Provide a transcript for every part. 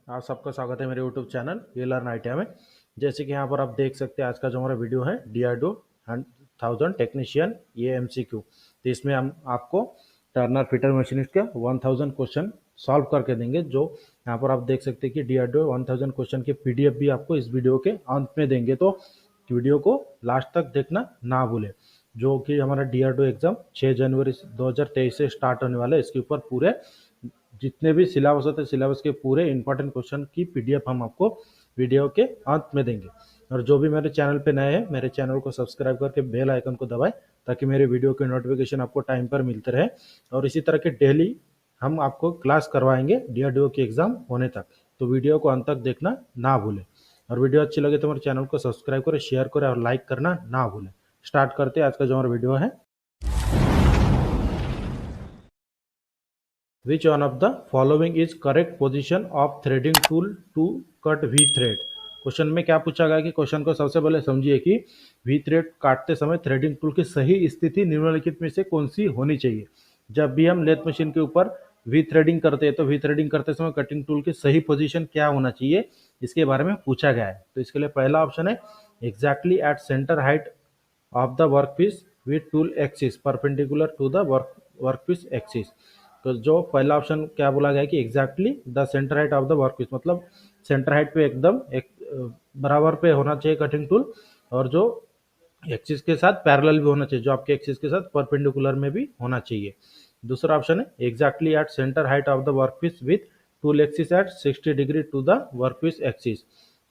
आप सबका स्वागत है मेरे यूट्यूब चैनल ये लर्न आईटीआई में। जैसे कि यहाँ पर आप देख सकते हैं, आज का जो हमारा वीडियो है DRDO 1000 टेक्नीशियन ये MCQ। तो इसमें हम आपको टर्नर फिटर मशीनिस्ट का 1000 क्वेश्चन सॉल्व करके देंगे। जो यहाँ पर आप देख सकते हैं कि DRDO 1000 क्वेश्चन के PDF भी आपको इस वीडियो के अंत में देंगे, तो वीडियो को लास्ट तक देखना ना भूलें। जो कि हमारा DRDO एग्जाम 6 जनवरी 2023 से स्टार्ट होने वाला है। इसके ऊपर पूरे जितने भी सिलेबस होते हैं, सिलेबस के पूरे इंपॉर्टेंट क्वेश्चन की PDF हम आपको वीडियो के अंत में देंगे। और जो भी मेरे चैनल पे नए हैं, मेरे चैनल को सब्सक्राइब करके बेल आइकन को दबाएं, ताकि मेरे वीडियो के नोटिफिकेशन आपको टाइम पर मिलते रहे। और इसी तरह के डेली हम आपको क्लास करवाएंगे DRDO के एग्जाम होने तक। तो वीडियो को अंत तक देखना ना भूलें। और वीडियो अच्छी लगे तो मेरे चैनल को सब्सक्राइब करें, शेयर करें और लाइक करना ना भूलें। स्टार्ट करते हैं आज का जो हमारा वीडियो है। Which one of the following is correct position of threading tool to cut V thread? Question में क्या पूछा गया कि क्वेश्चन को सबसे पहले समझिए कि V थ्रेड काटते समय थ्रेडिंग टूल की सही स्थिति निम्नलिखित में से कौन सी होनी चाहिए। जब भी हम लेथ मशीन के ऊपर V थ्रेडिंग करते हैं तो V थ्रेडिंग करते समय कटिंग टूल की सही पोजीशन क्या होना चाहिए, इसके बारे में पूछा गया है। तो इसके लिए पहला ऑप्शन है exactly at centre height of the workpiece with tool axis perpendicular to the workpiece axis. तो जो पहला ऑप्शन क्या बोला गया है कि exactly the centre height of the workpiece, मतलब सेंटर हाइट पे एकदम एक बराबर पे होना चाहिए कटिंग टूल, और जो एक्सिस के साथ पैरेलल भी होना चाहिए, जो आपके एक्सिस के साथ परपेंडिकुलर में भी होना चाहिए। दूसरा ऑप्शन है exactly at centre height of the workpiece with tool axis at 60 degree to the workpiece axis.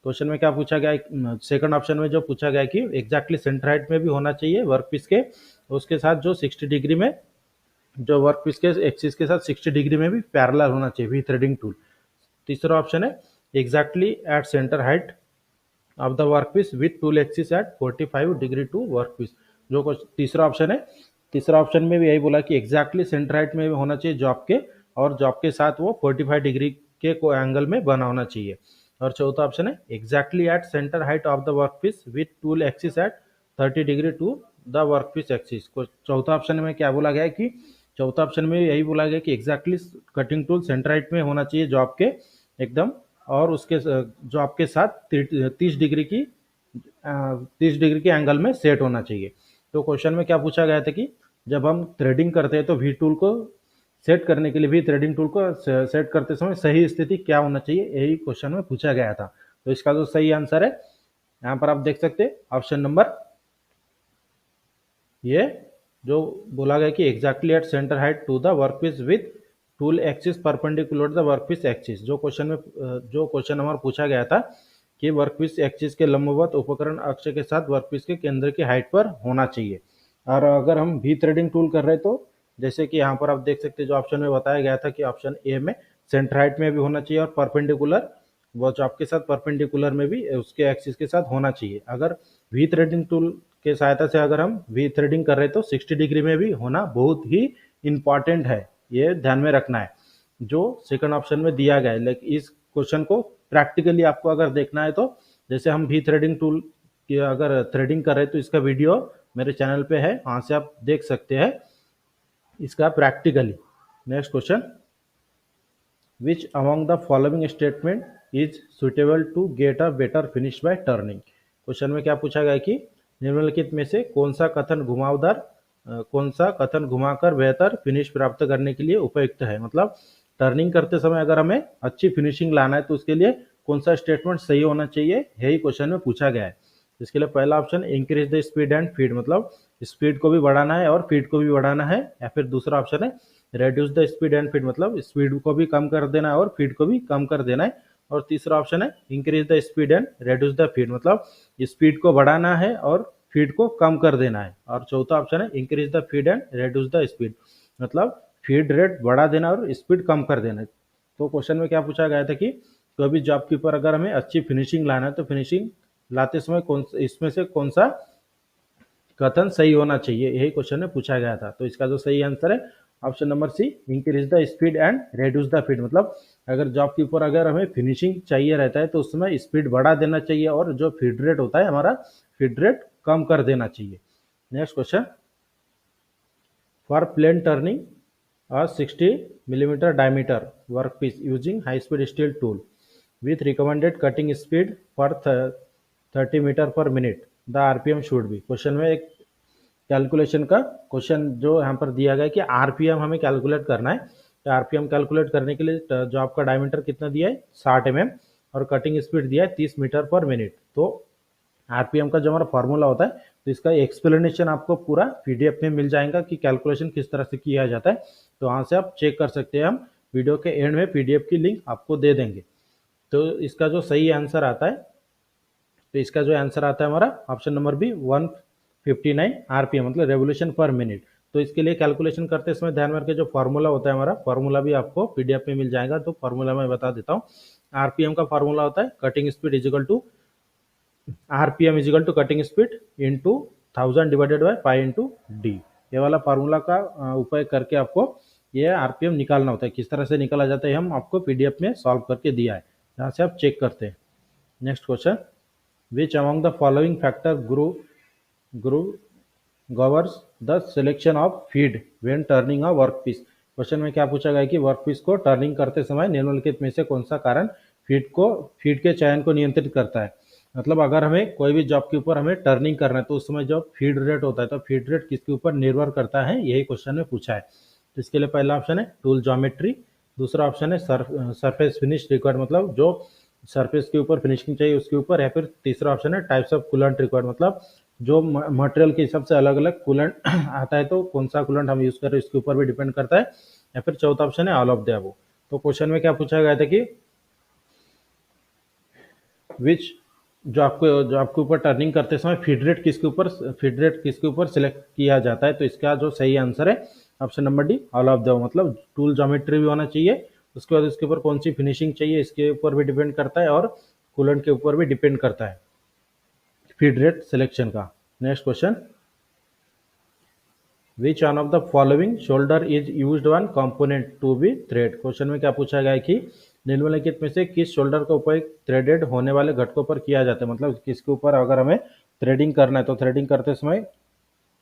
Question में क्या पूछा गया, सेकंड ऑप्शन में जो पूछा गया कि एग्जैक्टली सेंटर हाइट में भी होना चाहिए वर्कपीस के, उसके साथ जो 60 डिग्री में, जो वर्कपीस के एक्सिस के साथ 60 डिग्री में भी पैरेलल होना चाहिए वी थ्रेडिंग टूल। तीसरा ऑप्शन है exactly at centre height of the workpiece with tool axis at 45 degree to workpiece. जो तीसरा ऑप्शन है, तीसरा ऑप्शन में भी यही बोला कि एग्जैक्टली सेंटर हाइट में होना चाहिए जॉब के, और जॉब के साथ वो 45 डिग्री के को एंगल में बना होना चाहिए। और चौथा ऑप्शन है exactly at centre height of the workpiece with tool axis at 30 degree to the workpiece axis. चौथा ऑप्शन में क्या बोला गया है कि चौथा ऑप्शन में यही बोला गया कि exactly cutting tool centre height में होना चाहिए जॉब के एकदम, और उसके जॉब के साथ 30 डिग्री की 30 डिग्री के एंगल में सेट होना चाहिए। तो क्वेश्चन में क्या पूछा गया था कि जब हम थ्रेडिंग करते हैं तो वी टूल को सेट करने के लिए, भी थ्रेडिंग टूल को सेट करते समय सही स्थिति क्या होना चाहिए, यही क्वेश्चन में पूछा गया था। तो इसका जो सही आंसर है यहाँ पर आप देख सकते हैं ऑप्शन नंबर ये जो बोला गया कि exactly at centre height to the workpiece with tool axis perpendicular the workpiece axis. जो क्वेश्चन में जो क्वेश्चन हमारा पूछा गया था कि वर्कपीस एक्सिस के लंबवत उपकरण अक्ष के साथ वर्कपीस के केंद्र की हाइट पर होना चाहिए। और अगर हम भी थ्रेडिंग टूल कर रहे हैं तो जैसे कि यहाँ पर आप देख सकते हैं जो ऑप्शन में बताया गया था कि ऑप्शन ए में सेंटर हाइट में भी होना चाहिए और परपेंडिकुलर, वो जो आपके साथ परपेंडिकुलर में भी उसके एक्सिस के साथ होना चाहिए। अगर वी थ्रेडिंग टूल के सहायता से अगर हम वी थ्रेडिंग कर रहे हैं तो 60 डिग्री में भी होना बहुत ही इंपॉर्टेंट है, ये ध्यान में रखना है जो सेकंड ऑप्शन में दिया गया है। लेकिन इस क्वेश्चन को प्रैक्टिकली आपको अगर देखना है तो जैसे हम वी थ्रेडिंग टूल की अगर थ्रेडिंग कर रहे हैं तो इसका वीडियो मेरे चैनल पे है, वहां से आप देख सकते हैं इसका practically. Next question, which among the following statement is suitable to get a better finish by turning. Question में क्या पूछा गया कि निम्नलिखित में से कौन सा कथन घुमाकर बेहतर फिनिश प्राप्त करने के लिए उपयुक्त है। मतलब टर्निंग करते समय अगर हमें अच्छी फिनिशिंग लाना है तो उसके लिए कौन सा स्टेटमेंट सही होना चाहिए, यही क्वेश्चन में पूछा गया है। इसके लिए पहला option increase the speed and feed, मतलब स्पीड को भी बढ़ाना है और फीड को भी बढ़ाना है। या फिर दूसरा ऑप्शन है reduce the speed and feed, मतलब स्पीड को भी कम कर देना है और फीड को भी कम कर देना है। और तीसरा ऑप्शन है increase the speed and reduce the feed, मतलब स्पीड को बढ़ाना है और फीड को कम कर देना है। और चौथा ऑप्शन है increase the feed and reduce the speed, मतलब फीड रेट बढ़ा देना और स्पीड कम कर देना है। तो क्वेश्चन में क्या पूछा गया था कि कभी जॉब के ऊपर अगर हमें अच्छी फिनिशिंग लाना है तो फिनिशिंग लाते समय इसमें से कौन सा कथन सही होना चाहिए, यही क्वेश्चन में पूछा गया था। तो इसका जो सही आंसर है option number C, increase the speed and reduce the feed, मतलब अगर जॉब के ऊपर अगर हमें फिनिशिंग चाहिए रहता है तो उसमें स्पीड बढ़ा देना चाहिए और जो फीड रेट होता है हमारा फीड रेट कम कर देना चाहिए। Next question, for plain turning a 60 millimeter diameter workpiece using high speed steel tool, with recommended cutting speed for 30 metre per minute the RPM should be. Question में एक calculation का question जो यहाँ पर दिया गया है कि आरपीएम हमें कैलकुलेट करना है। तो आरपीएम कैलकुलेट करने के लिए जो आपका डायमीटर कितना दिया है 60 mm और कटिंग स्पीड दिया है 30 मीटर पर मिनट। तो आरपीएम का जो हमारा फॉर्मूला होता है तो इसका एक्सप्लेनेशन आपको पूरा पीडीएफ में मिल जाएगा कि कैलकुलेशन किस तरह से किया जाता है। तो वहाँ से आप चेक कर सकते हैं, हम वीडियो के एंड में पीडीएफ की लिंक आपको दे देंगे। तो इसका जो सही आंसर आता है, तो इसका जो आंसर आता है हमारा ऑप्शन नंबर बी 159 आरपीएम मतलब रेवोल्यूशन पर मिनट। तो इसके लिए कैलकुलेशन करते समय ध्यान में रखिए जो फॉर्मूला होता है हमारा, फॉर्मूला भी आपको पीडीएफ में मिल जाएगा। तो फॉर्मूला मैं बता देता हूँ। आरपीएम का फॉर्मूला होता है cutting speed is equal to RPM is equal to cutting speed into 1000 divided by pi into D. ये वाला फार्मूला का उपयोग करके आपको ये आरपीएम निकालना होता है। किस तरह से निकाला जाता है हम आपको पीडीएफ में सॉल्व करके दिया है, जहाँ से आप चेक करते हैं। Next question, which among the following factor governs the selection of feed when turning a workpiece. Question में क्या पूछा गया कि वर्कपीस को टर्निंग करते समय निम्नलिखित में से कौन सा कारण फीड के चयन को नियंत्रित करता है। मतलब अगर हमें कोई भी जॉब के ऊपर हमें टर्निंग करना है तो उस समय जो फीड रेट होता है, तो फीड रेट किसके ऊपर निर्भर करता है, यही क्वेश्चन में पूछा है। तो इसके लिए पहला ऑप्शन है टूल ज्योमेट्री, दूसरा ऑप्शन है सरफेस फिनिश रिक्वायर्ड मतलब जो सरफेस के ऊपर फिनिशिंग चाहिए उसके ऊपर, या फिर तीसरा ऑप्शन है टाइप्स ऑफ कूलेंट रिक्वायर्ड मतलब जो मटेरियल के हिसाब से अलग अलग कूलेंट आता है तो कौन सा कूलेंट हम यूज कर रहे हैं इसके ऊपर भी डिपेंड करता है, या फिर चौथा ऑप्शन है ऑल ऑफ द अबव। तो क्वेश्चन में क्या पूछा गया था कि विच जो आपके ऊपर टर्निंग करते समय फीड रेट किसके ऊपर सिलेक्ट किया जाता है। तो इसका जो सही आंसर है option number D all of the, मतलब टूल ज्योमेट्री भी होना चाहिए, उसके बाद उसके ऊपर कौन सी फिनिशिंग चाहिए इसके ऊपर भी डिपेंड करता है, और कूलेंट के ऊपर भी डिपेंड करता है फीड रेट सिलेक्शन का। Next question, which one of the following shoulder is used one component to be thread. Question में क्या पूछा गया है कि निम्नलिखित में से किस शोल्डर का उपयोग थ्रेडेड होने वाले घटकों पर किया जाता है। मतलब किसके ऊपर अगर हमें थ्रेडिंग करना है तो थ्रेडिंग करते समय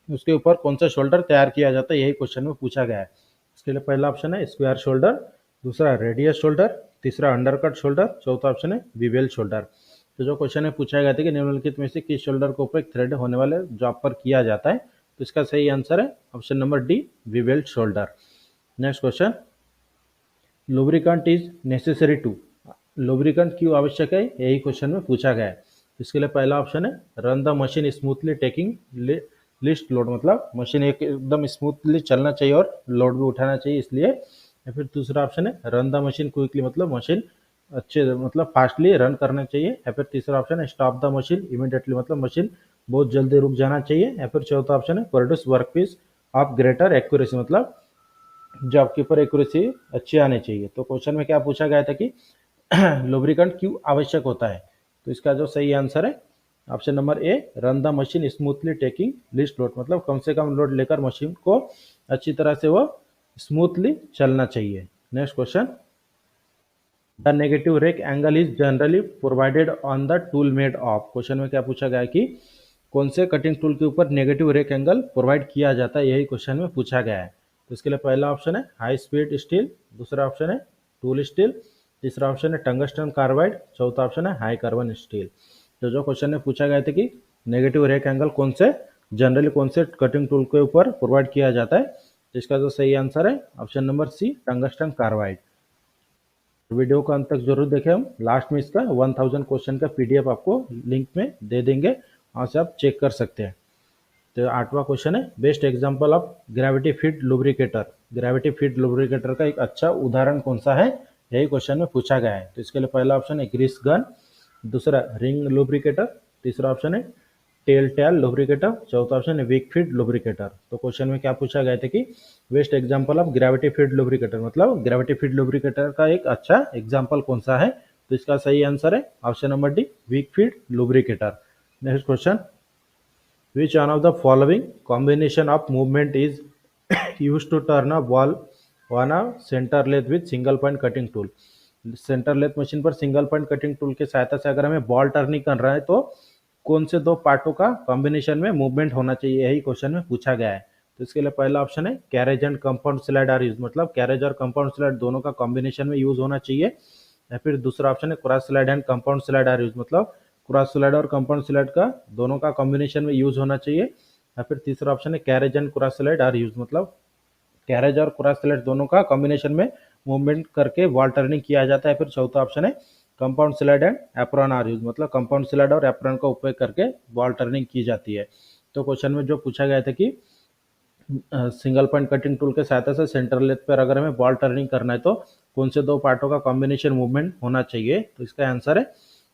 उसके ऊपर कौन सा शोल्डर तैयार किया जाता है, यही क्वेश्चन में पूछा गया है। इसके लिए पहला ऑप्शन है स्क्वायर शोल्डर, दूसरा रेडियस शोल्डर, तीसरा अंडरकट शोल्डर, चौथा ऑप्शन है विवेल शोल्डर। तो जो क्वेश्चन है पूछा गया था कि निम्नलिखित में से किस शोल्डर का उपयोग थ्रेड होने वाले जॉब पर किया जाता है, तो इसका सही आंसर है option number D bevelled shoulder. Next question, lubricant is necessary to, lubricant क्यों आवश्यक है, यही क्वेश्चन में पूछा गया है। इसके लिए पहला ऑप्शन है run the machine smoothly taking list load मतलब मशीन एकदम स्मूथली चलना चाहिए और लोड भी उठाना चाहिए इसलिए, या फिर दूसरा ऑप्शन है रन द मशीन क्विकली मतलब मशीन अच्छे मतलब फास्टली रन करना चाहिए, या फिर तीसरा ऑप्शन है स्टॉप द मशीन इमीडिएटली मतलब मशीन बहुत जल्दी रुक जाना चाहिए, या फिर चौथा ऑप्शन है produce workpiece of greater accuracy मतलब जो आपके ऊपर एक्यूरेसी अच्छी आनी चाहिए। तो क्वेश्चन में क्या पूछा गया था कि लुब्रिकेंट क्यों आवश्यक होता है, तो इसका जो सही आंसर है option number A run the machine smoothly taking list load मतलब कम से कम लोड लेकर मशीन को अच्छी तरह से वो स्मूथली चलना चाहिए। Next question, the negative rake angle is generally provided on the tool made of. Question में क्या पूछा गया कि कौन से कटिंग टूल के ऊपर नेगेटिव रेक एंगल प्रोवाइड किया जाता है, यही क्वेश्चन में पूछा गया है। तो इसके लिए पहला ऑप्शन है हाई स्पीड स्टील, दूसरा ऑप्शन है टूल स्टील, तीसरा ऑप्शन है टंगस्टन कार्बाइड, चौथा ऑप्शन है हाई कार्बन स्टील। तो जो क्वेश्चन में पूछा गया था कि नेगेटिव रेक एंगल कौन से जनरली कौन से कटिंग टूल के ऊपर प्रोवाइड किया जाता है, तो इसका जो सही आंसर है option number C tungsten carbide. Video को अंत तक जरूर देखें, हम लास्ट में इसका 1000 क्वेश्चन का पीडीएफ आपको लिंक में दे देंगे, वहाँ से आप चेक कर सकते हैं। तो 8वां क्वेश्चन है best example of gravity feed lubricator. Gravity feed lubricator का एक अच्छा उदाहरण कौन सा है, यही क्वेश्चन में पूछा गया है। तो इसके लिए पहला ऑप्शन है ग्रीस गन, दूसरा रिंग लुब्रिकेटर, तीसरा ऑप्शन है टेल टैल लुब्रिकेटर, चौथा ऑप्शन है वीक फीड लुब्रिकेटर। तो क्वेश्चन में क्या पूछा गया था कि best example of gravity feed lubricator मतलब ग्रेविटी फीड लुब्रिकेटर का एक अच्छा एग्जांपल कौन सा है, तो इसका सही आंसर है option number D wick feed lubricator. Next question, which one of the following combination of movement is used to turn a ball on a center lathe with single point cutting tool। Centre lathe machine पर single point cutting tool की सहायता से अगर हमें ball turning कर रहा है तो कौन से दो पार्टों का कॉम्बिनेशन में मूवमेंट होना चाहिए, यही क्वेश्चन में पूछा गया है। तो इसके लिए पहला ऑप्शन है carriage and compound slide are used मतलब कैरेज और कंपाउंड स्लाइड दोनों का कॉम्बिनेशन में यूज होना चाहिए, या फिर दूसरा ऑप्शन है cross slide and compound slide are used, मतलब क्रॉस स्लाइड और कंपाउंड स्लाइड का दोनों का कॉम्बिनेशन में यूज होना चाहिए। या फिर तीसरा ऑप्शन है carriage and cross slide are used, मतलब कैरेज और क्रॉस स्लाइड दोनों का कॉम्बिनेशन में मूवमेंट करके वॉल टर्निंग किया जाता है। फिर चौथा ऑप्शन है compound slide and apron are used, मतलब कंपाउंड स्लाइड और एप्रॉन का उपयोग करके वॉल टर्निंग की जाती है। तो क्वेश्चन में जो पूछा गया था कि सिंगल पॉइंट कटिंग टूल के सहायता से सेंटर लेथ पर अगर हमें बॉल टर्निंग करना है तो कौन से दो पार्टों का कॉम्बिनेशन मूवमेंट होना चाहिए, तो इसका आंसर है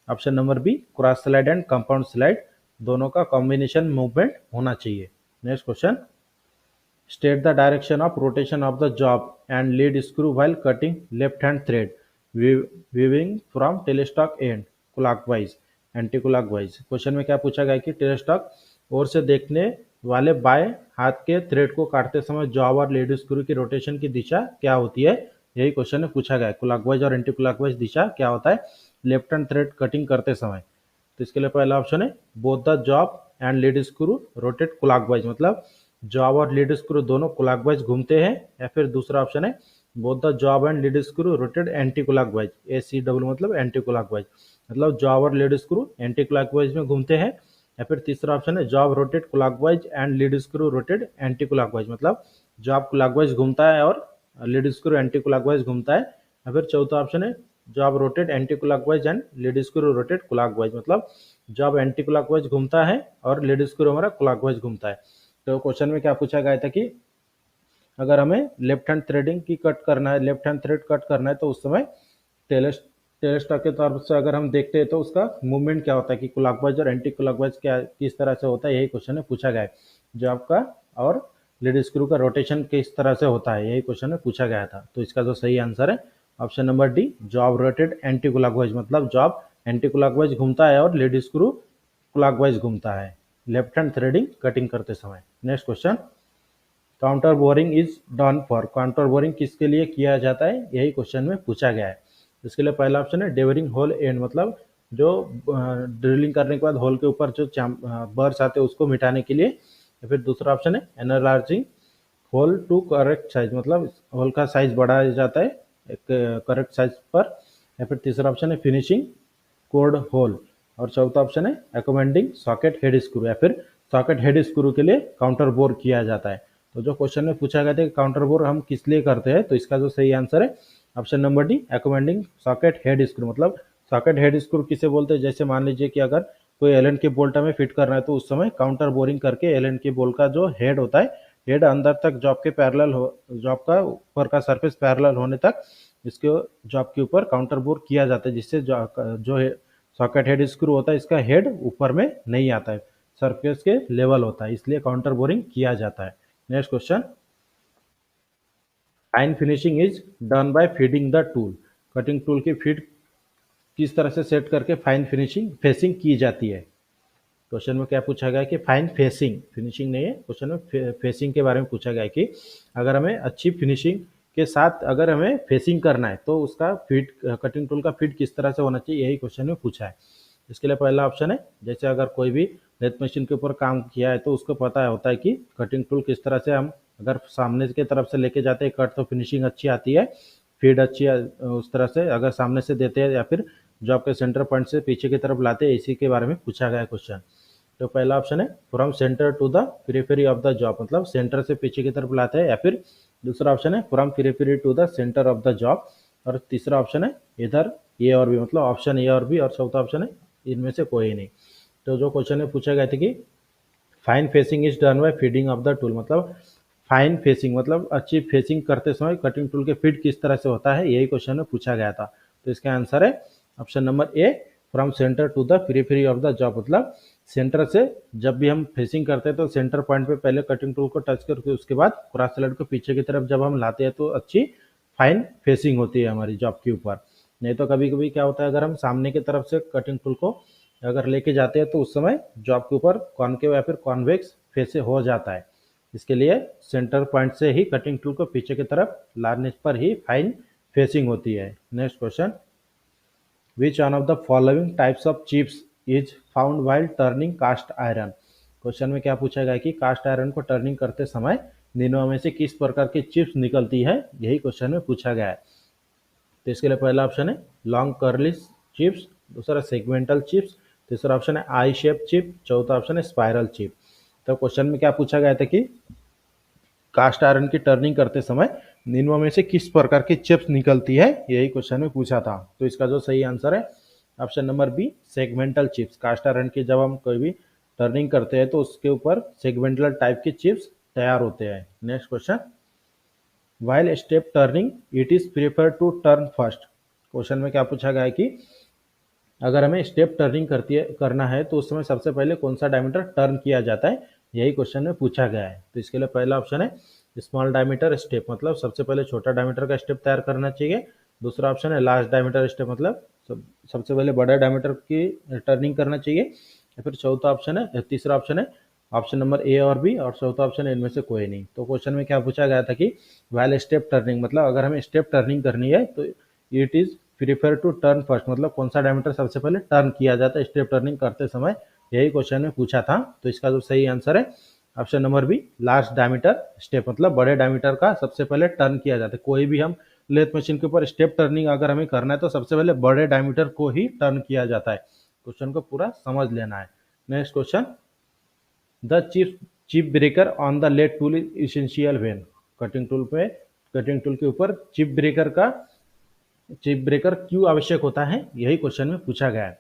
option number B, cross slide and compound slide दोनों का कॉम्बिनेशन मूवमेंट होना चाहिए। Next question, state the direction of rotation of the job and lead screw while cutting left hand thread viewing from tailstock and clockwise anti clockwise. Question में क्या पूछा गया कि टेलीस्टॉक ओर से देखने वाले बाएं हाथ के थ्रेड को काटते समय जॉब और लीड स्क्रू की रोटेशन की दिशा क्या होती है, यही क्वेश्चन में पूछा गया है। क्लॉकवाइज और एंटी क्लॉकवाइज दिशा क्या होता है लेफ्ट हैंड थ्रेड कटिंग करते समय, तो इसके लिए पहला ऑप्शन है both the job and lead screw rotate clockwise, मतलब जॉब और लीड स्क्रू दोनों क्लॉकवाइज घूमते हैं। या फिर दूसरा ऑप्शन है both the job and lead screw rotate anti clockwise, ACW मतलब एंटी क्लॉकवाइज, मतलब जॉब और लीड स्क्रू एंटी क्लॉकवाइज में घूमते हैं। या फिर तीसरा ऑप्शन है job rotate clockwise and lead screw rotate anti clockwise, मतलब जॉब क्लॉकवाइज घूमता है और लीड स्क्रू एंटी क्लॉकवाइज घूमता है। या फिर चौथा ऑप्शन है job rotate anti clockwise and lead screw rotate clockwise, मतलब जॉब एंटी क्लॉकवाइज घूमता है और लीड स्क्रू हमारा क्लॉकवाइज घूमता है। तो क्वेश्चन में क्या पूछा गया था कि अगर हमें लेफ्ट हैंड थ्रेडिंग की कट करना है, लेफ्ट हैंड थ्रेड कट करना है, तो उस समय टेलेस्टॉक के तरफ से अगर हम देखते हैं तो उसका मूवमेंट क्या होता है कि क्लॉकवाइज और एंटी क्लॉकवाइज क्या किस तरह से होता है, यही क्वेश्चन में पूछा गया है। जॉब का और लीड स्क्रू का रोटेशन किस तरह से होता है, यही क्वेश्चन में पूछा गया था। तो इसका जो सही आंसर है option number D, job rotate anti clockwise, मतलब जॉब एंटी क्लॉकवाइज घूमता है और लीड स्क्रू क्लॉकवाइज घूमता है लेफ्ट हैंड थ्रेडिंग कटिंग करते समय। Next question, counter boring is done for, counter boring किसके लिए किया जाता है, यही क्वेश्चन में पूछा गया है। इसके लिए पहला ऑप्शन है डेवरिंग होल एंड, मतलब जो ड्रिलिंग करने के बाद होल के ऊपर जो बर्स आते हैं उसको मिटाने के लिए। या फिर दूसरा ऑप्शन है एनालार्जिंग होल टू करेक्ट साइज, मतलब होल का साइज बढ़ाया जाता है एक करेक्ट साइज पर। या फिर तीसरा ऑप्शन है फिनिशिंग कोड होल, और चौथा ऑप्शन है अकोमेंडिंग सॉकेट हेड स्क्रू, या फिर सॉकेट हेड स्क्रू के लिए काउंटर बोर किया जाता है। तो जो क्वेश्चन में पूछा गया था कि काउंटर बोर हम किस लिए करते हैं, तो इसका जो सही आंसर है option number D, accommodating socket head screw, मतलब सॉकेट हेड स्क्रू किसे बोलते हैं, जैसे मान लीजिए कि अगर कोई एलन के बोल्ट हमें फिट करना है तो उस समय काउंटर बोरिंग करके एलन के बोल्ट का जो हेड होता है, हेड अंदर तक जॉब के पैरेलल हो, जॉब का ऊपर का सरफेस पैरेलल होने तक इसके जॉब के ऊपर काउंटर बोर किया जाता है, जिससे जो सॉकेट हेड स्क्रू होता है इसका हेड ऊपर में नहीं आता है, सरफेस के लेवल होता है, इसलिए काउंटर बोरिंग किया जाता है। Next question, fine finishing is done by feeding the tool, cutting tool की फीड किस तरह से सेट करके फाइन फिनिशिंग फेसिंग की जाती है। क्वेश्चन में क्या पूछा गया कि फाइन फेसिंग, फिनिशिंग नहीं है, क्वेश्चन में फेसिंग के बारे में पूछा गया है कि अगर हमें अच्छी फिनिशिंग के साथ अगर हमें फेसिंग करना है तो उसका फीड, कटिंग टूल का फीड किस तरह से होना चाहिए, यही क्वेश्चन में पूछा है। इसके लिए पहला ऑप्शन है जैसे अगर कोई भी लेथ मशीन के ऊपर काम किया है तो उसको पता होता है कि कटिंग टूल किस तरह से हम अगर सामने की तरफ से लेके जाते हैं कट तो फिनिशिंग अच्छी आती है, फीड अच्छी उस तरह से अगर सामने से देते हैं या फिर जॉब के सेंटर पॉइंट से पीछे की तरफ लाते हैं, इसी के बारे में पूछा गया क्वेश्चन। तो पहला ऑप्शन है from centre to the periphery of the job, मतलब सेंटर से पीछे की तरफ लाते हैं। या फिर दूसरा ऑप्शन है from periphery to the centre of the job, और तीसरा ऑप्शन है इधर ए और बी, मतलब ऑप्शन ए और बी, और चौथा ऑप्शन है इनमें से कोई नहीं। तो जो क्वेश्चन में पूछा गया था कि fine facing is done by feeding of the tool, मतलब फाइन फेसिंग मतलब अच्छी फेसिंग करते समय कटिंग टूल के फीड किस तरह से होता है, यही क्वेश्चन में पूछा गया था। तो इसका आंसर है option number A, from centre to the periphery of the job, मतलब सेंटर से जब भी हम फेसिंग करते हैं तो सेंटर पॉइंट पे पहले कटिंग टूल को टच करके उसके बाद क्रॉस स्लाइड को पीछे की तरफ जब हम लाते हैं तो अच्छी फाइन फेसिंग होती है हमारी जॉब के ऊपर। नहीं तो कभी कभी क्या होता है अगर हम सामने की तरफ से कटिंग टूल को अगर लेके जाते हैं तो उस समय जॉब के ऊपर कॉनकेव या फिर कॉन्वेक्स फेस हो जाता है, इसके लिए सेंटर पॉइंट से ही कटिंग टूल को पीछे की तरफ लाने पर ही फाइन फेसिंग होती है। Next question, which one of the following types of chips is found while turning cast iron. Question में क्या पूछा गया कि कास्ट आयरन को टर्निंग करते समय निम्नों में से किस प्रकार की चिप्स निकलती है, यही क्वेश्चन में पूछा गया है। तो इसके लिए पहला ऑप्शन है लॉन्ग कर्ली चिप्स, दूसरा सेगमेंटल चिप्स, तीसरा ऑप्शन है आई शेप चिप, चौथा ऑप्शन है स्पाइरल चिप। तो क्वेश्चन में क्या पूछा गया था कि कास्ट आयरन की टर्निंग करते समय निम्न में से किस प्रकार की चिप्स निकलती है, यही क्वेश्चन में पूछा था। तो इसका जो सही आंसर है option number B segmental chips. Cast iron की जब हम कोई भी टर्निंग करते हैं तो उसके ऊपर सेगमेंटल टाइप के चिप्स तैयार होते हैं। Next question, while step turning it is prefer to turn first. Question में क्या पूछा गया है कि अगर हमें स्टेप टर्निंग करना है तो उस समय सबसे पहले कौन सा डायमीटर टर्न किया जाता है, यही क्वेश्चन में पूछा गया है। तो इसके लिए पहला ऑप्शन है स्मॉल डायमीटर स्टेप, मतलब सबसे पहले छोटा डायमीटर का स्टेप तैयार करना चाहिए। दूसरा ऑप्शन है लार्ज डायमीटर स्टेप, मतलब सबसे पहले बड़ा डायमीटर की टर्निंग करना चाहिए। या फिर चौथा ऑप्शन है, तीसरा ऑप्शन है ऑप्शन नंबर ए और बी, और चौथा ऑप्शन है इनमें से कोई नहीं। तो क्वेश्चन में क्या पूछा गया था कि वाइल स्टेप टर्निंग, मतलब अगर हमें स्टेप टर्निंग करनी है तो it is prefer to turn first, मतलब कौन सा डायमीटर सबसे पहले टर्न किया जाता है स्टेप टर्निंग करते समय, यही क्वेश्चन में पूछा था। तो इसका जो सही आंसर है option number B large diameter step, मतलब बड़े डायमीटर का सबसे पहले टर्न किया जाता है। कोई भी हम लेथ मशीन के ऊपर स्टेप टर्निंग अगर हमें करना है तो सबसे पहले बड़े डायमीटर को ही टर्न किया जाता है। क्वेश्चन को पूरा समझ लेना है। Next question, the chip breaker on the lathe tool is essential when. Cutting tool के ऊपर चिप ब्रेकर क्यों आवश्यक होता है, यही क्वेश्चन में पूछा गया है।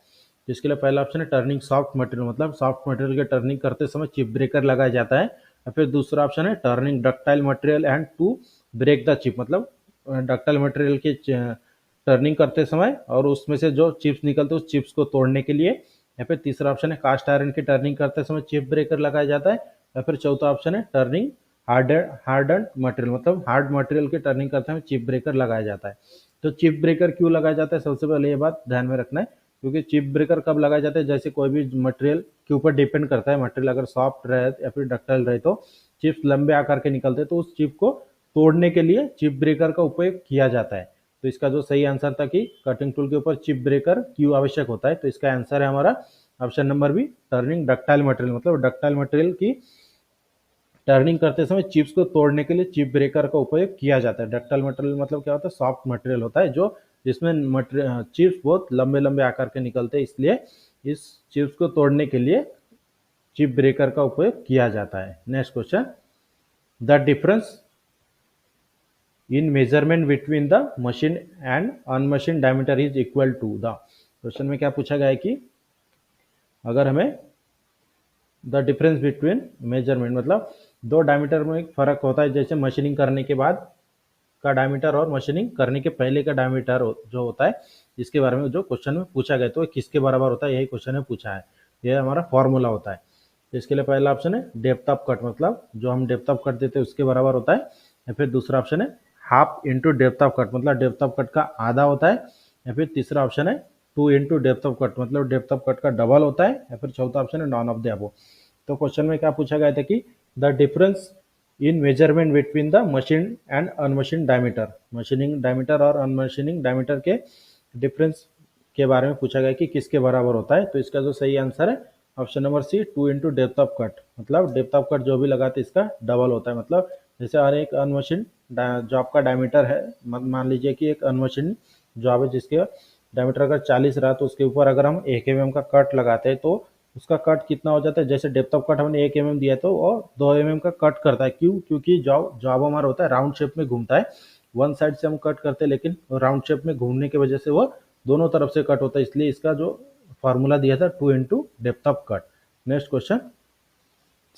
तो इसके लिए पहला ऑप्शन है टर्निंग सॉफ्ट मटेरियल, मतलब सॉफ्ट मटेरियल के टर्निंग करते समय चिप ब्रेकर लगाया जाता है। या फिर दूसरा ऑप्शन है turning ductile material and to break the chip, मतलब डक्टाइल मटेरियल की टर्निंग करते समय और उसमें से जो चिप्स निकलते हैं उस चिप्स को तोड़ने के लिए। या फिर तीसरा ऑप्शन है कास्ट आयरन की टर्निंग करते समय चिप ब्रेकर लगाया जाता है। या फिर चौथा ऑप्शन है टर्निंग हार्डन मटेरियल, मतलब हार्ड मटेरियल की टर्निंग करते समय चिप ब्रेकर लगाया जाता है। तो चिप ब्रेकर क्यों लगाया जाता है, सबसे पहले ये बात ध्यान में रखना है, क्योंकि चिप ब्रेकर कब लगाया जाता है, जैसे कोई भी मटेरियल के ऊपर डिपेंड करता है। मटेरियल अगर सॉफ्ट रहे या फिर डक्टाइल रहे तो चिप्स लंबे आकार के निकलते हैं, तो उस चिप को तोड़ने के लिए चिप ब्रेकर का उपयोग किया जाता है। तो इसका जो सही आंसर था कि कटिंग टूल के ऊपर चिप ब्रेकर क्यों आवश्यक होता है, तो इसका आंसर है हमारा option number B turning ductile material, मतलब डक्टाइल मटेरियल की टर्निंग करते समय चिप्स को तोड़ने के लिए चिप ब्रेकर का उपयोग किया जाता है। डक्टाइल मटेरियल मतलब क्या होता है, सॉफ्ट मटेरियल होता है जो जिसमें चिप्स बहुत लंबे लंबे आकार के निकलते हैं, इसलिए इस चिप्स को तोड़ने के लिए चिप ब्रेकर का उपयोग किया जाता है। Next question, the difference in measurement between the machine and unmachine diameter is equal to the. Question में क्या पूछा गया है कि अगर हमें द डिफरेंस बिटवीन मेजरमेंट, मतलब दो डायमीटर में एक फर्क होता है, जैसे मशीनिंग करने के बाद का डायमीटर और मशीनिंग करने के पहले का डायमीटर जो होता है, इसके बारे में जो क्वेश्चन में पूछा गया तो किसके बराबर होता है, यही क्वेश्चन में पूछा है। यह हमारा फॉर्मूला होता है। तो इसके लिए पहला ऑप्शन है डेप्थ ऑफ कट, मतलब जो हम डेप्थ ऑफ कट देते हैं उसके बराबर होता है। या फिर दूसरा ऑप्शन है half into depth of cut, मतलब डेप्थ ऑफ कट का आधा होता है। या फिर तीसरा ऑप्शन है 2 इंटू डेप्थ ऑफ कट, मतलब डेप्थ ऑफ कट का डबल होता है। या फिर चौथा ऑप्शन है नॉन ऑफ द अबव। तो क्वेश्चन में क्या पूछा गया था कि the difference in measurement between the machine and unmachine diameter, machining diameter और अनमशीनिंग डायमीटर के डिफरेंस के बारे में पूछा गया कि किसके बराबर होता है। तो इसका जो सही आंसर है option number C 2 into depth of cut, मतलब डेप्थ ऑफ कट जो भी लगाते इसका डबल होता है। मतलब जैसे हर एक अनमशीन जॉब का डायमीटर है, मान लीजिए कि एक अनमशीन जॉब है जिसके डायमीटर अगर 40 रहा तो उसके ऊपर अगर हम 1 mm का कट लगाते हैं तो उसका कट कितना हो जाता है, जैसे डेप्थ ऑफ कट हमने 1 mm दिया तो वो 2 mm का कट करता है। क्यों, क्योंकि जॉब हमारा होता है राउंड शेप में घूमता है, वन साइड से हम कट करते हैं, लेकिन राउंड शेप में घूमने की वजह से वो दोनों तरफ से कट होता है, इसलिए इसका जो फॉर्मूला दिया था 2 into depth of cut. Next question,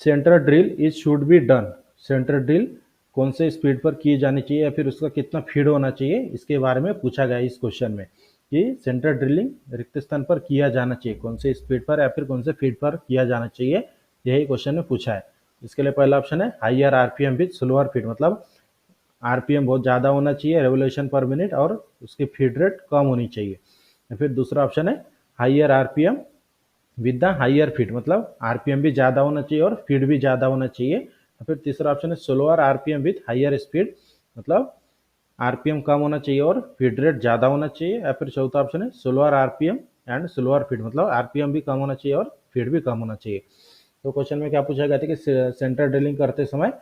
centre drill is should be done. Centre drill कौन से स्पीड पर की जानी चाहिए या फिर उसका कितना फीड होना चाहिए, इसके बारे में पूछा गया इस क्वेश्चन में कि सेंटर ड्रिलिंग रिक्त स्थान पर किया जाना चाहिए कौन से स्पीड पर या फिर कौन से फीड पर किया जाना चाहिए, यही क्वेश्चन में पूछा है। इसके लिए पहला ऑप्शन है higher RPM with slower feed, मतलब आरपीएम बहुत ज़्यादा होना चाहिए रेवोल्यूशन पर मिनट और उसकी फीड रेट कम होनी चाहिए। या फिर दूसरा ऑप्शन है higher RPM with the higher feed, मतलब आरपीएम भी ज़्यादा होना चाहिए और फीड भी ज़्यादा होना चाहिए। या फिर तीसरा ऑप्शन है slower RPM with higher speed, मतलब आरपीएम कम होना चाहिए और फीड रेट ज़्यादा होना चाहिए। या फिर चौथा ऑप्शन है slower RPM and slower feed, मतलब आरपीएम भी कम होना चाहिए और फीड भी कम होना चाहिए। तो क्वेश्चन में क्या पूछा गया था कि सेंटर ड्रिलिंग करते समय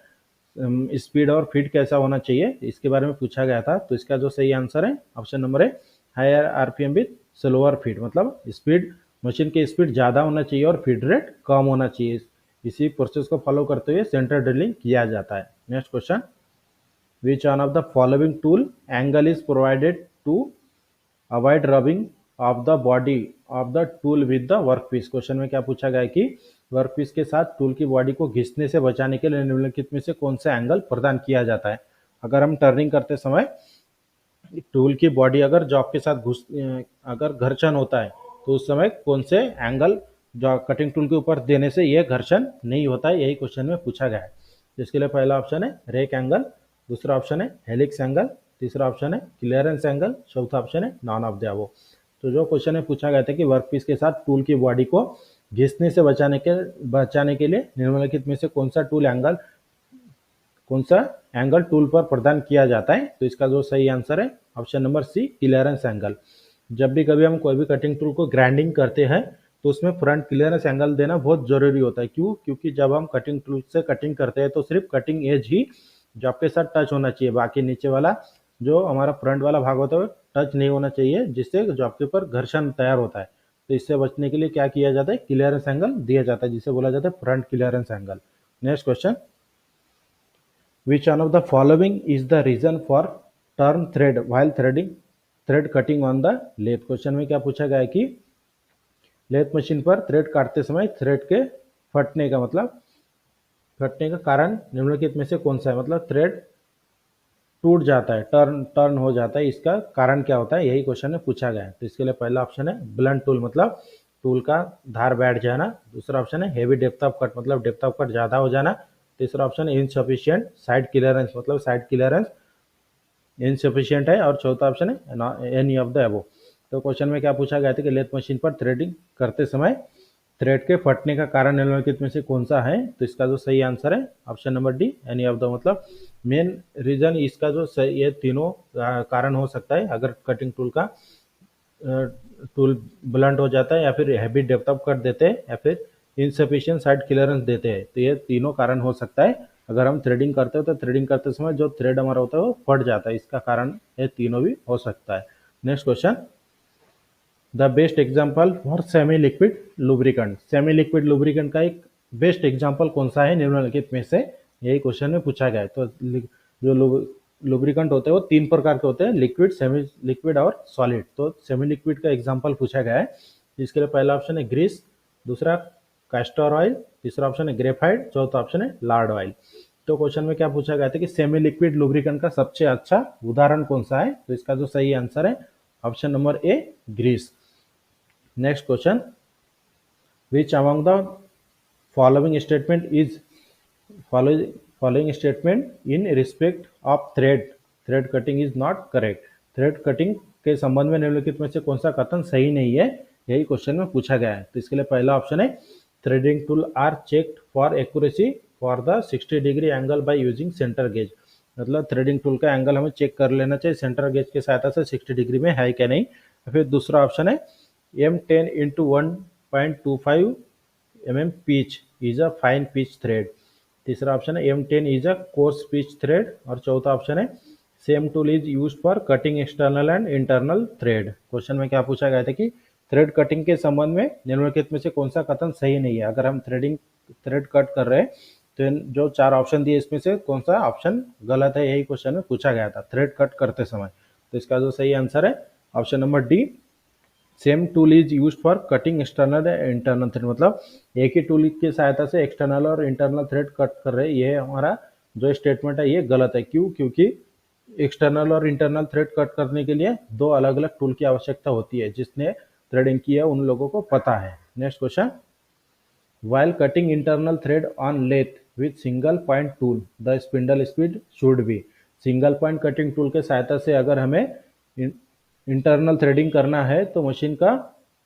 स्पीड और फीड कैसा होना चाहिए, इसके बारे में पूछा गया था। तो इसका जो सही आंसर है ऑप्शन नंबर है higher RPM with slower feed, मतलब स्पीड, मशीन की स्पीड ज़्यादा होना चाहिए और फीड रेट कम होना चाहिए। इसी प्रोसेस को फॉलो करते हुए सेंटर ड्रिलिंग किया जाता है। Next question, which one of the following tool angle is provided to avoid rubbing of the body of the tool with the workpiece. Question में क्या पूछा गया है कि वर्कपीस के साथ टूल की बॉडी को घिसने से बचाने के लिए निम्नलिखित में से कौन सा एंगल प्रदान किया जाता है। अगर हम टर्निंग करते समय टूल की बॉडी अगर जॉब के साथ अगर घर्षण होता है तो उस समय कौन से एंगल जो कटिंग टूल के ऊपर देने से यह घर्षण नहीं होता है, यही क्वेश्चन में पूछा गया है। जिसके लिए पहला ऑप्शन है रेक एंगल, दूसरा ऑप्शन है हेलिक्स एंगल, तीसरा ऑप्शन है क्लियरेंस एंगल, चौथा ऑप्शन है नॉन ऑफ द अबव। तो जो क्वेश्चन में पूछा गया था कि वर्कपीस के साथ टूल की बॉडी को घिसने से बचाने के लिए निम्नलिखित में से कौन सा एंगल टूल पर प्रदान किया जाता है, तो इसका जो सही आंसर है option number C clearance angle. जब भी कभी हम कोई भी कटिंग टूल को ग्राइंडिंग करते हैं तो उसमें फ्रंट क्लियरेंस एंगल देना बहुत जरूरी होता है। क्यों? क्योंकि जब हम कटिंग टूल से कटिंग करते हैं तो सिर्फ कटिंग एज ही जॉब के साथ टच होना चाहिए, बाकी नीचे वाला जो हमारा फ्रंट वाला भाग होता है टच नहीं होना चाहिए, जिससे जॉब के ऊपर घर्षण तैयार होता है। तो इससे बचने के लिए क्या किया जाता है, क्लियरेंस एंगल दिया जाता है, जिसे बोला जाता है front clearance angle. Next question, which one of the following is the reason for turn thread while thread cutting on the lathe. Question में क्या पूछा गया है कि लेथ मशीन पर थ्रेड काटते समय थ्रेड के फटने का कारण निम्नलिखित में से कौन सा है, मतलब थ्रेड टूट जाता है, टर्न हो जाता है, इसका कारण क्या होता है, यही क्वेश्चन में पूछा गया है। तो इसके लिए पहला ऑप्शन है ब्लंट टूल, मतलब टूल का धार बैठ जाना, दूसरा ऑप्शन है हेवी डेप्थ ऑफ कट, मतलब डेप्थ ऑफ कट ज़्यादा हो जाना, तीसरा ऑप्शन है इनसफिशियंट साइड क्लियरेंस, मतलब साइड क्लियरेंस इनसफिशियंट है, और चौथा ऑप्शन है एनी ऑफ द अबव। तो क्वेश्चन में क्या पूछा गया था कि लेथ मशीन पर थ्रेडिंग करते समय थ्रेड के फटने का कारण निम्नलिखित में से कौन सा है, तो इसका जो सही आंसर है option number D any of the, मतलब मेन रीजन इसका जो सही, ये तीनों कारण हो सकता है। अगर कटिंग टूल ब्लंट हो जाता है, या फिर हैवी डेप्थ ऑफ कट देते हैं, या फिर इनसफिशिएंट साइड क्लियरेंस देते हैं, तो ये तीनों कारण हो सकता है। अगर हम थ्रेडिंग करते हो तो थ्रेडिंग करते समय जो थ्रेड हमारा होता है वो फट जाता है, इसका कारण ये तीनों भी हो सकता है। Next question, the best example for semi liquid lubricant. Semi liquid lubricant का एक बेस्ट एग्जाम्पल कौन सा है निम्नलिखित में से, यही क्वेश्चन में पूछा गया है। तो जो लुब्रिकेंट होते हैं वो तीन प्रकार के होते हैं, लिक्विड, सेमी लिक्विड और सॉलिड। तो सेमी लिक्विड का एग्जाम्पल पूछा गया है, जिसके लिए पहला ऑप्शन है ग्रीस, दूसरा कैस्टर ऑयल, तीसरा ऑप्शन है ग्रेफाइट, चौथा ऑप्शन है लार्ड ऑयल। तो क्वेश्चन में क्या पूछा गया था कि सेमी लिक्विड लुब्रिकेंट का सबसे अच्छा उदाहरण कौन सा है, तो इसका जो सही आंसर है option number A grease. Next question, which among the following statement in respect of thread cutting is not correct. Thread cutting के संबंध में निम्नलिखित में से कौन सा कथन सही नहीं है, यही क्वेश्चन में पूछा गया है। तो इसके लिए पहला ऑप्शन है threading tool are checked for accuracy for the 60 degree angle by using centre gauge, मतलब थ्रेडिंग टूल का एंगल हमें चेक कर लेना चाहिए सेंटर गेज की सहायता से 60 डिग्री में है क्या नहीं। फिर दूसरा ऑप्शन है M10 into 1.25 mm pitch is a fine pitch thread, तीसरा ऑप्शन है M10 is a coarse pitch thread, और चौथा ऑप्शन है same tool is use for cutting external and internal thread. Question में क्या पूछा गया था कि थ्रेड कटिंग के संबंध में निम्नलिखित में से कौन सा कथन सही नहीं है। अगर हम थ्रेड कट कर रहे हैं तो जो चार ऑप्शन दिए इसमें से कौन सा ऑप्शन गलत है, यही क्वेश्चन में पूछा गया था थ्रेड कट करते समय। तो इसका जो सही आंसर है option number D, same tool is use for cutting external and internal thread, मतलब एक ही टूल की सहायता से एक्सटर्नल और इंटरनल थ्रेड कट कर रहे हैं, ये हमारा जो स्टेटमेंट है ये गलत है। क्यों? क्योंकि एक्सटर्नल और इंटरनल थ्रेड कट करने के लिए दो अलग अलग टूल की आवश्यकता होती है, जिसने थ्रेडिंग किया उन लोगों को पता है। Next question, while cutting internal thread on lathe with single point tool the spindle speed should be। Single point cutting tool के सहायता से अगर हमें इंटरनल थ्रेडिंग करना है तो मशीन का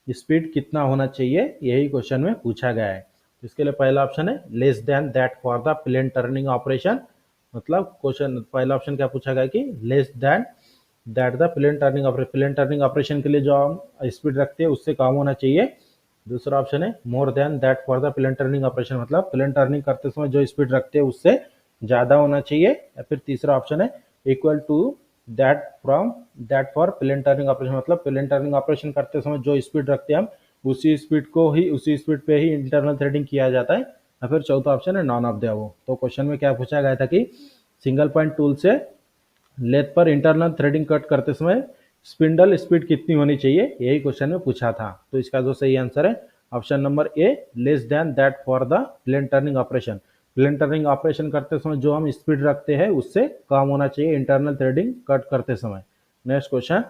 स्पीड कितना होना चाहिए, यही क्वेश्चन में पूछा गया है। इसके लिए पहला ऑप्शन है less than that for the plain turning operation, मतलब क्वेश्चन पहला ऑप्शन क्या पूछा गया कि less than that the plain turning operation के लिए जो हम स्पीड रखते हैं उससे कम होना चाहिए। दूसरा ऑप्शन है more than that for the plain turning operation, मतलब प्लेन टर्निंग करते समय जो स्पीड रखते हैं उससे ज़्यादा होना चाहिए, या फिर तीसरा ऑप्शन है equal to that from that for plain turning operation, मतलब प्लेन टर्निंग ऑपरेशन करते समय जो स्पीड रखते हैं हम उसी स्पीड पे ही इंटरनल थ्रेडिंग किया जाता है, या फिर चौथा ऑप्शन है नॉन ऑफ द अबव। तो क्वेश्चन में क्या पूछा गया था कि सिंगल पॉइंट टूल से लेथ पर इंटरनल थ्रेडिंग कट करते समय स्पिंडल स्पीड कितनी होनी चाहिए, यही क्वेश्चन में पूछा था। तो इसका जो सही आंसर है option number A, less than that for the plain turning operation. Plain turning operation करते समय जो हम स्पीड रखते हैं उससे कम होना चाहिए इंटरनल थ्रेडिंग कट करते समय। Next question,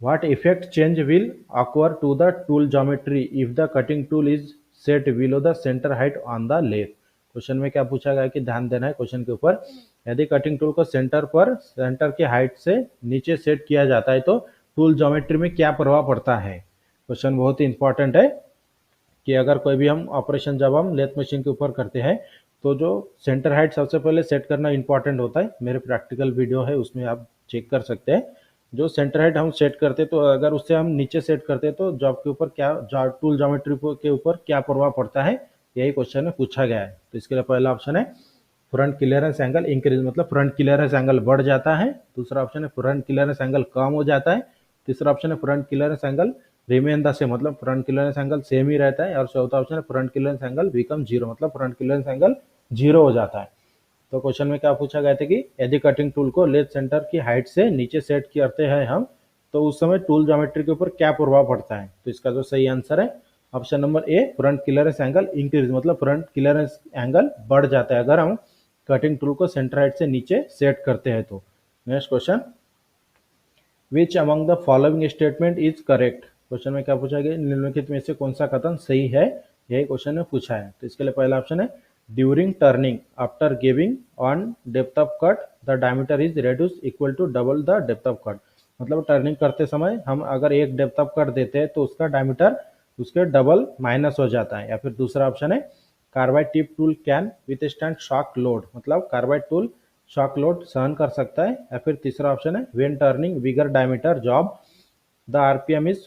what effect change will occur to the tool geometry if the cutting tool is set below the center height on the lathe। Question में क्या पूछा गया कि ध्यान देना है क्वेश्चन के ऊपर, यदि कटिंग टूल को सेंटर के हाइट से नीचे सेट किया जाता है तो टूल ज्योमेट्री में क्या प्रभाव पड़ता है। क्वेश्चन बहुत ही इंपॉर्टेंट है कि अगर कोई भी हम ऑपरेशन जब हम लेथ मशीन के ऊपर करते हैं तो जो सेंटर हाइट सबसे पहले सेट करना इंपॉर्टेंट होता है। मेरे प्रैक्टिकल वीडियो है उसमें आप चेक कर सकते हैं। जो सेंटर हाइट हम सेट करते तो अगर उससे हम नीचे सेट करते तो जॉब के ऊपर क्या टूल ज्योमेट्री के ऊपर क्या प्रभाव पड़ता है, यही क्वेश्चन में पूछा गया है। तो इसके लिए पहला ऑप्शन है फ्रंट क्लियरेंस एंगल इंक्रीज, मतलब फ्रंट क्लियरेंस एंगल बढ़ जाता है। दूसरा ऑप्शन है फ्रंट क्लियरेंस एंगल कम हो जाता है। तीसरा ऑप्शन है front clearance angle remain the same, मतलब फ्रंट क्लियरेंस एंगल सेम ही रहता है। और चौथा ऑप्शन है front clearance angle become zero, मतलब फ्रंट क्लियरेंस एंगल जीरो हो जाता है। तो क्वेश्चन में क्या पूछा गया था कि यदि कटिंग टूल को लेथ सेंटर की हाइट से नीचे सेट करते हैं हम तो उस समय टूल ज्योमेट्री के ऊपर क्या प्रभाव पड़ता है। तो इसका जो सही आंसर है ऑप्शन नंबर ए, फ्रंट क्लियरेंस एंगल इंक्रीज, मतलब फ्रंट क्लियरेंस एंगल बढ़ जाता है अगर हम कटिंग टूल को सेंटर हाइट से नीचे सेट करते हैं तो। Next question, which among the following statement is correct. Question में क्या पूछा गया, निम्नलिखित में से कौन सा कथन सही है, यही क्वेश्चन में पूछा है। तो इसके लिए पहला ऑप्शन है during turning after giving on depth of cut the diameter is reduce equal to double the depth of cut, मतलब टर्निंग करते समय हम अगर एक डेप्थ ऑफ कट देते हैं तो उसका डायमीटर उसके डबल माइनस हो जाता है। या फिर दूसरा ऑप्शन है carbide tip tool can withstand shock load, मतलब कार्बाइड टूल शॉक लोड सहन कर सकता है। या फिर तीसरा ऑप्शन है when turning bigger diameter job the RPM is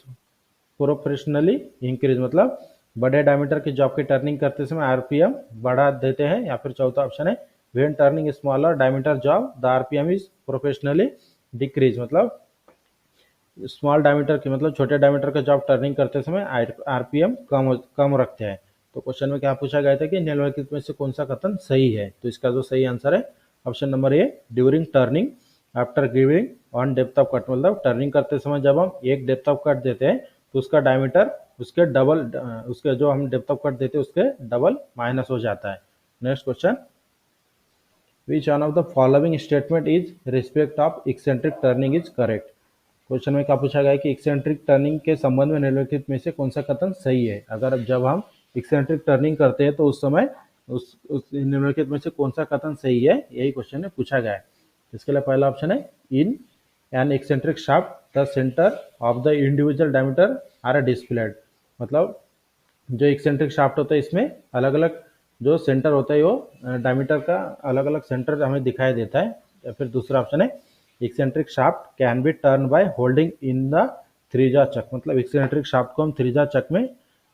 professionally increase, मतलब बड़े डायमीटर की जॉब की टर्निंग करते समय आरपीएम बढ़ा देते हैं। या फिर चौथा ऑप्शन है when turning smaller diameter job the RPM is professionally decrease, मतलब स्मॉल डायमीटर की मतलब छोटे डायमीटर का जॉब टर्निंग करते समय आरपीएम कम रखते हैं। तो क्वेश्चन में क्या पूछा गया था कि निम्नलिखित में से कौन सा कथन सही है। तो इसका जो सही आंसर है option number A, during turning after giving on depth of cut, मतलब टर्निंग करते समय जब हम एक डेप्थ ऑफ कट देते हैं तो उसका डायमीटर उसके डबल उसके जो हम डेप्थ ऑफ कट देते हैं उसके डबल माइनस हो जाता है। Next question, which one of the following statement is respect of eccentric turning is correct. Question में क्या पूछा गया है कि एक्सेंट्रिक टर्निंग के संबंध में निम्नलिखित में से कौन सा कथन सही है। अगर जब हम एक्सेंट्रिक टर्निंग करते हैं तो उस समय उस निम्नलिखित में से कौन सा कथन सही है, यही क्वेश्चन में पूछा गया है। इसके लिए पहला ऑप्शन है in an eccentric shaft the centre of the individual diameter are displaced, मतलब जो एक्सेंट्रिक शाफ्ट होता है इसमें अलग अलग जो सेंटर होता है वो डायमीटर का अलग अलग सेंटर हमें दिखाई देता है। या फिर दूसरा ऑप्शन है eccentric shaft can be turn by holding in the three jaw chuck, मतलब एक्सेंट्रिक शाफ्ट को हम थ्रीजा चक में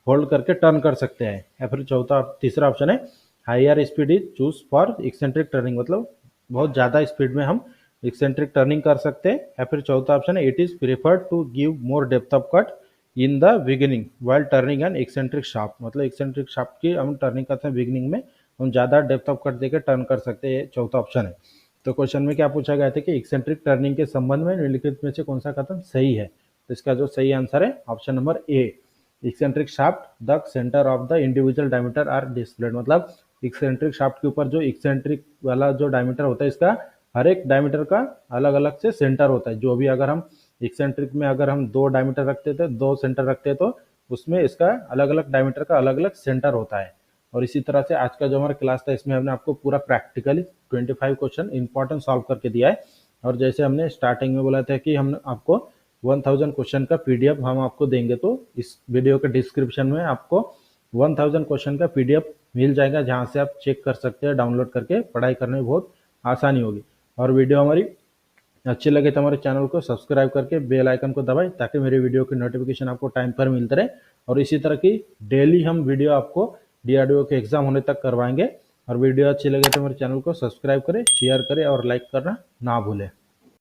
होल्ड करके टर्न कर सकते हैं। या फिर तीसरा ऑप्शन है higher speed is choose for eccentric turning, मतलब बहुत ज़्यादा स्पीड में हम एक्सेंट्रिक टर्निंग कर सकते हैं। या फिर चौथा ऑप्शन है it is preferred to give more depth of cut in the beginning while turning an eccentric shaft, मतलब एक्सेंट्रिक शाफ्ट की हम टर्निंग करते हैं बिगिनिंग में हम ज़्यादा डेप्थ ऑफ कट देकर टर्न कर सकते हैं, चौथा ऑप्शन है। तो क्वेश्चन में क्या पूछा गया था कि एक्सेंट्रिक टर्निंग के संबंध में निम्नलिखित में से कौन सा कथन सही है। तो इसका जो सही आंसर है option number A, eccentric shaft the centre of the individual diameter are displaced, मतलब एक्सेंट्रिक शाफ्ट के ऊपर जो एक्सेंट्रिक वाला जो डायमीटर होता है इसका हर एक डायमीटर का अलग अलग से सेंटर होता है। जो भी अगर हम एक्सेंट्रिक में अगर हम दो डायमीटर रखते थे, दो सेंटर रखते हैं तो उसमें इसका अलग अलग डायमीटर का अलग अलग सेंटर होता है। और इसी तरह से आज का जो हमारा क्लास था इसमें हमने आपको पूरा प्रैक्टिकली 25 क्वेश्चन इंपॉर्टेंट सॉल्व करके दिया है। और जैसे हमने स्टार्टिंग में बोला था कि हम आपको 1000 क्वेश्चन का पीडीएफ हम आपको देंगे, तो इस वीडियो के डिस्क्रिप्शन में आपको 1000 क्वेश्चन का पीडीएफ मिल जाएगा जहां से आप चेक कर सकते हैं, डाउनलोड करके पढ़ाई करने में बहुत आसानी होगी। और वीडियो हमारी अच्छी लगे तो हमारे चैनल को सब्सक्राइब करके बेल आइकन को दबाएं ताकि मेरी वीडियो की नोटिफिकेशन आपको टाइम पर मिलते रहे। और इसी तरह की डेली हम वीडियो आपको डीआरडीओ के एग्जाम होने तक करवाएंगे। और वीडियो अच्छी लगे तो मेरे चैनल को सब्सक्राइब करें, शेयर करें और लाइक करना ना भूलें।